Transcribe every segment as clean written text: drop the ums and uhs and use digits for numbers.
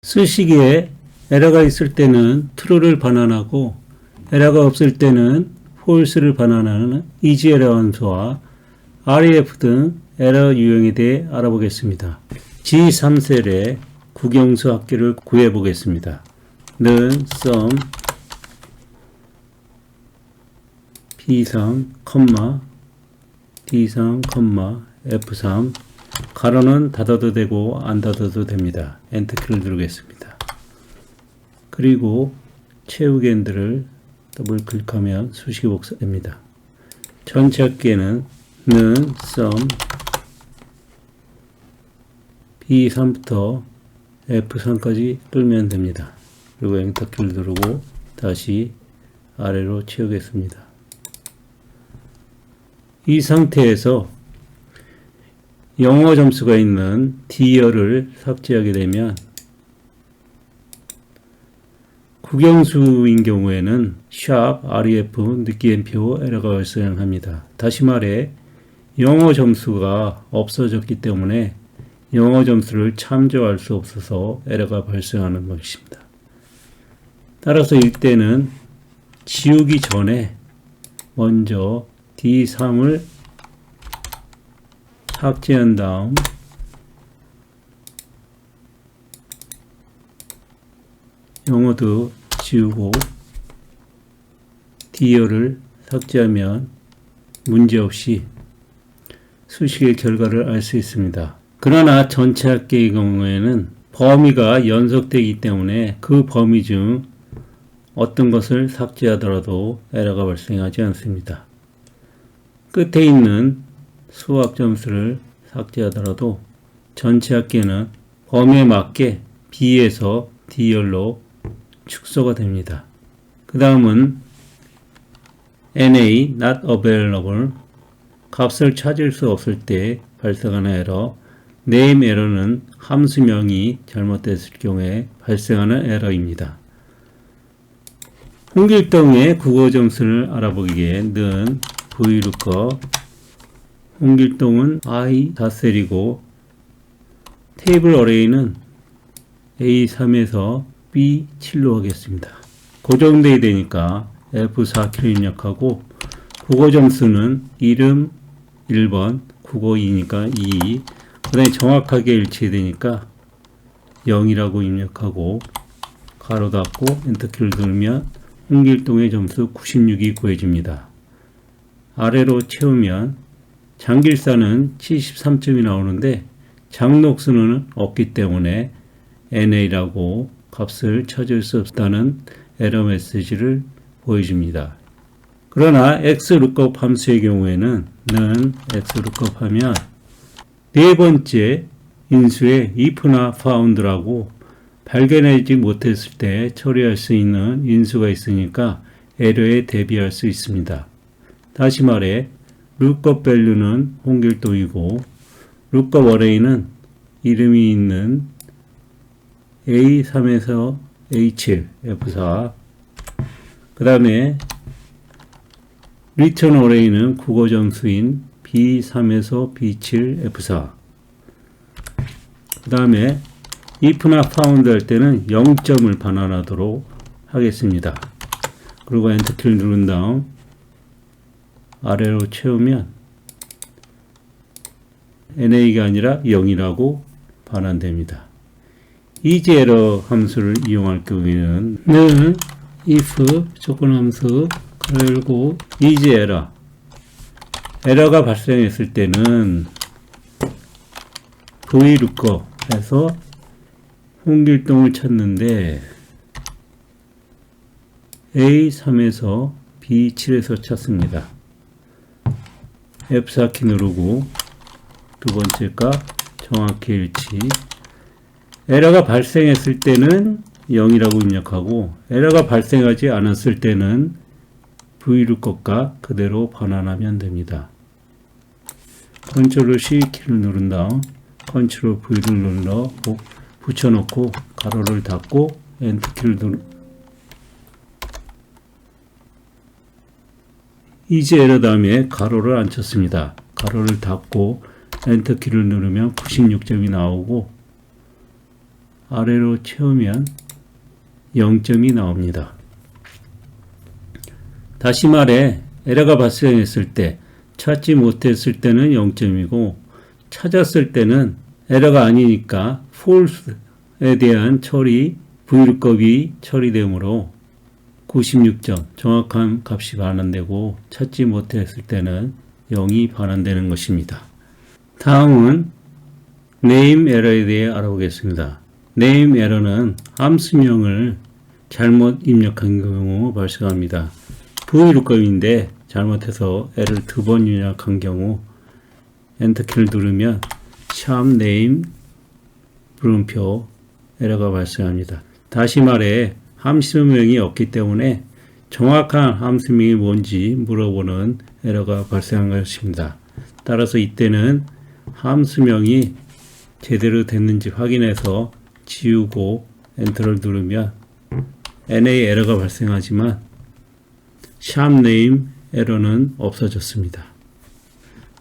쓰시기에 에러가 있을 때는 true를 반환하고 에러가 없을 때는 false를 반환하는 EasyError 함수와 REF 등 에러 유형에 대해 알아보겠습니다. G3셀의 국영수 합계를 구해 보겠습니다. 는 sum B3, D3, F3 가로는 닫아도 되고 안 닫아도 됩니다. 엔터키를 누르겠습니다. 그리고 채우기 핸들을 더블 클릭하면 수식이 복사됩니다. 전체 합계는 는 sum B3부터 F3까지 끌면 됩니다. 그리고 엔터키를 누르고 다시 아래로 채우겠습니다. 이 상태에서 영어 점수가 있는 D열을 삭제하게 되면 국영수인 경우에는 sharp ref 느끼음표 에러가 발생합니다. 다시 말해 영어 점수가 없어졌기 때문에 영어 점수를 참조할 수 없어서 에러가 발생하는 것입니다. 따라서 이때는 지우기 전에 먼저 D3을 삭제한 다음 영어도 지우고 D열을 삭제하면 문제없이 수식의 결과를 알 수 있습니다. 그러나 전체 합계의 경우에는 범위가 연속되기 때문에 그 범위 중 어떤 것을 삭제하더라도 에러가 발생하지 않습니다. 끝에 있는 수학 점수를 삭제하더라도 전체 합계는 범위에 맞게 B에서 D열로 축소가 됩니다. 그 다음은 NA not available 값을 찾을 수 없을 때 발생하는 에러 name 에러는 함수명이 잘못됐을 경우에 발생하는 에러입니다. 홍길동의 국어 점수를 알아보기에 는 VLOOKUP 홍길동은 I4셀이고 테이블 어레이는 A3에서 B7로 하겠습니다. 고정되어야 되니까 F4키를 입력하고 국어 점수는 이름 1번, 국어 2니까 2, 그 다음에 정확하게 일치해야 되니까 0이라고 입력하고 가로 닫고 엔터키를 누르면 홍길동의 점수 96이 구해집니다. 아래로 채우면 장길사는 73점이 나오는데 장록수는 없기 때문에 NA라고 값을 찾을 수 없다는 에러 메시지를 보여줍니다. 그러나 XLOOKUP 함수의 경우에는 는 XLOOKUP 하면 네 번째 인수에 if나 found라고 발견하지 못했을 때 처리할 수 있는 인수가 있으니까 에러에 대비할 수 있습니다. 다시 말해 lookup value는 홍길동이고 lookup array는 이름이 있는 A3에서 A7, F4 그 다음에 return array는 국어 점수인 B3에서 B7, F4 그 다음에 if나 found 할 때는 0점을 반환하도록 하겠습니다. 그리고 엔터키를 누른 다음 아래로 채우면 NA가 아니라 0이라고 반환됩니다. EasyError 함수를 이용할 경우에는 는 if 조건 함수 열고 EasyError 에러가 발생했을 때는 VLOOKUP 해서 홍길동을 찾는데 A3에서 B7에서 찾습니다. F4키 누르고 두 번째 값 정확히 일치 에러가 발생했을 때는 0이라고 입력하고 에러가 발생하지 않았을 때는 VLOOKUP과 그대로 반환하면 됩니다. 컨트롤 C키를 누른 다음 컨트롤 V를 눌러 붙여놓고 가로를 닫고 엔터키를 EasyError 다음에 가로를 안 쳤습니다. 가로를 닫고 엔터키를 누르면 96점이 나오고 아래로 채우면 0점이 나옵니다. 다시 말해 에러가 발생했을 때 찾지 못했을 때는 0점이고 찾았을 때는 에러가 아니니까 false에 대한 처리 vlookup 처리되므로 96점 정확한 값이 반환되고 찾지 못했을 때는 0이 반환되는 것입니다. 다음은 name error에 대해 알아보겠습니다. name error는 함수명을 잘못 입력한 경우 발생합니다. vlookup인데 잘못해서 L을 2번 입력한 경우 엔터키를 누르면 샵 name 물음표 에러가 발생합니다. 다시 말해 함수명이 없기 때문에 정확한 함수명이 뭔지 물어보는 에러가 발생한 것입니다. 따라서 이때는 함수명이 제대로 됐는지 확인해서 지우고 엔터를 누르면 NA 에러가 발생하지만 샵 네임 에러는 없어졌습니다.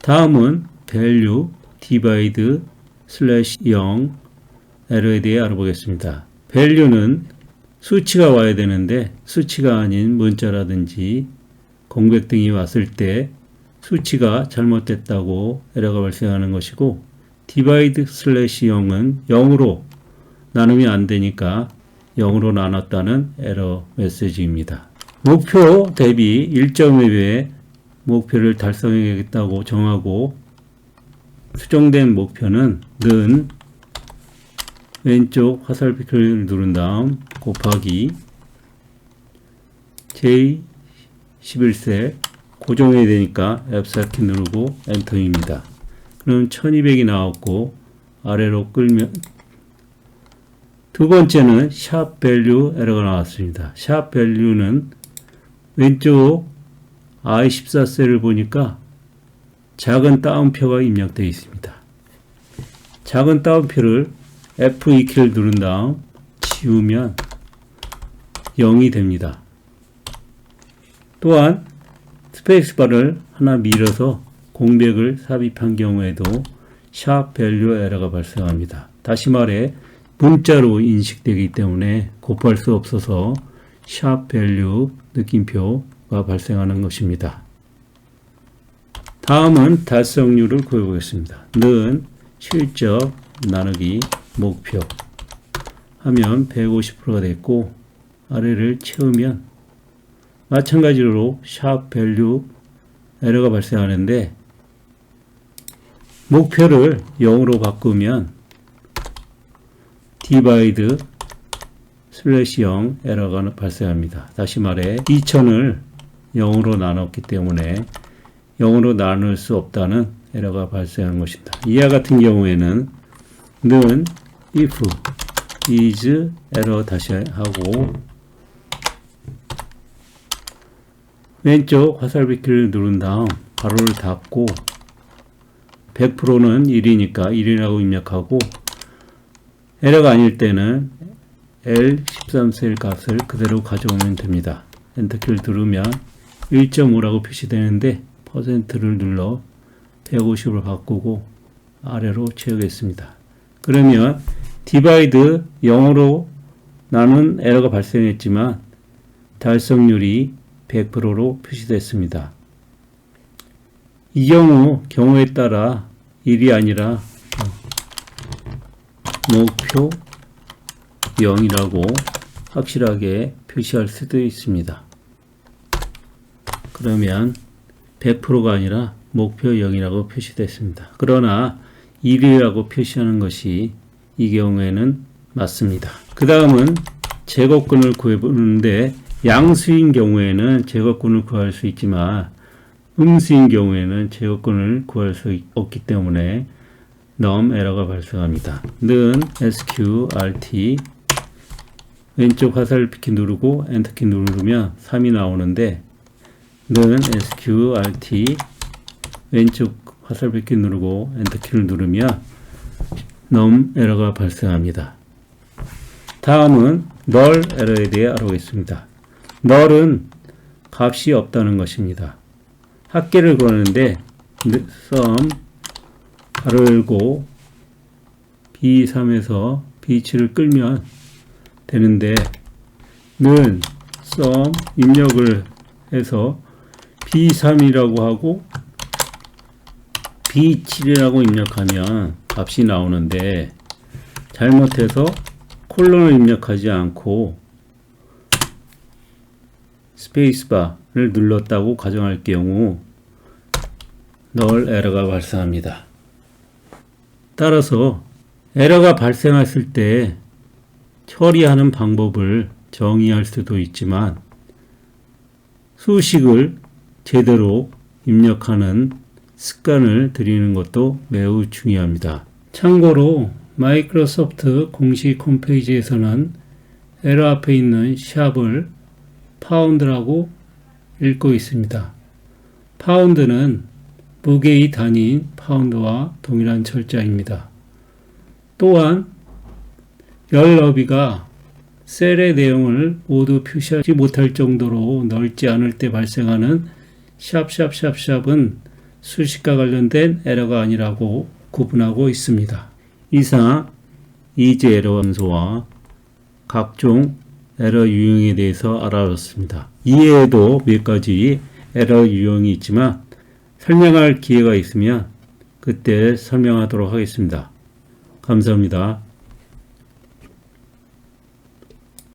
다음은 value divide slash 0 에러에 대해 알아보겠습니다. value는 수치가 와야 되는데 수치가 아닌 문자라든지 공백 등이 왔을 때 수치가 잘못됐다고 에러가 발생하는 것이고 divide slash 0은 0으로 나누면 안 되니까 0으로 나눴다는 에러 메시지입니다. 목표 대비 1.5배 목표를 달성하겠다고 정하고 수정된 목표는 는 왼쪽 화살표를 누른 다음 곱하기 J11셀 고정해야 되니까 F4키 누르고 엔터입니다. 그럼 1200이 나왔고 아래로 끌면 두 번째는 샵 밸류 에러가 나왔습니다. 샵 밸류는 왼쪽 I14셀을 보니까 작은 따옴표가 입력되어 있습니다. 작은 따옴표를 F2키를 누른 다음 지우면 0이 됩니다. 또한 스페이스바를 하나 밀어서 공백을 삽입한 경우에도 샵 밸류 에러가 발생합니다. 다시 말해 문자로 인식되기 때문에 곱할 수 없어서 샵 밸류 느낌표가 발생하는 것입니다. 다음은 달성률을 구해보겠습니다. 는 실적 나누기 목표 하면 150%가 됐고 아래를 채우면 마찬가지로 샵 밸류 에러가 발생하는데 목표를 0으로 바꾸면 divide 슬래시 0 에러가 발생합니다. 다시 말해 2000을 0으로 나눴기 때문에 0으로 나눌 수 없다는 에러가 발생한 것입니다. 이와 같은 경우에는 는 if is 에러 다시 하고 왼쪽 화살표키를 누른 다음 가로를 닫고 100%는 1이니까 1이라고 입력하고 에러가 아닐 때는 L13셀 값을 그대로 가져오면 됩니다. 엔터키를 누르면 1.5라고 표시되는데 퍼센트를 눌러 150으로 바꾸고 아래로 채우겠습니다. 그러면 divide 0으로 나눈 에러가 발생했지만 달성률이 100%로 표시됐습니다. 이 경우에 따라 1이 아니라 목표 0이라고 확실하게 표시할 수도 있습니다. 그러면 100%가 아니라 목표 0이라고 표시됐습니다. 그러나 1이라고 표시하는 것이 이 경우에는 맞습니다. 그 다음은 제곱근을 구해보는데 양수인 경우에는 제곱근을 구할 수 있지만 음수인 경우에는 제곱근을 구할 수 없기 때문에 num 에러가 발생합니다. 는 sqrt 왼쪽 화살표키 누르고 엔터키 누르면 3이 나오는데 는 sqrt 왼쪽 화살표키 누르고 엔터키를 누르면 num 에러가 발생합니다. 다음은 null 에러에 대해 알아보겠습니다. null은 값이 없다는 것입니다. 합계를 구하는데 sum 가로 열고 B3에서 bh를 끌면 되는데 는 sum 입력을 해서 b3이라고 하고 b7이라고 입력하면 값이 나오는데 잘못해서 콜론을 입력하지 않고 스페이스바를 눌렀다고 가정할 경우 null 에러가 발생합니다. 따라서 에러가 발생했을 때 처리하는 방법을 정의할 수도 있지만 수식을 제대로 입력하는 습관을 들이는 것도 매우 중요합니다. 참고로 마이크로소프트 공식 홈페이지에서는 에러 앞에 있는 샵을 파운드라고 읽고 있습니다. 파운드는 무게의 단위인 파운드와 동일한 철자입니다. 또한 열 너비가 셀의 내용을 모두 표시하지 못할 정도로 넓지 않을 때 발생하는 샵은 수식과 관련된 에러가 아니라고 구분하고 있습니다. 이상 이지 에러 함수와 각종 에러 유형에 대해서 알아봤습니다. 이외에도 몇 가지 에러 유형이 있지만 설명할 기회가 있으면 그때 설명하도록 하겠습니다. 감사합니다.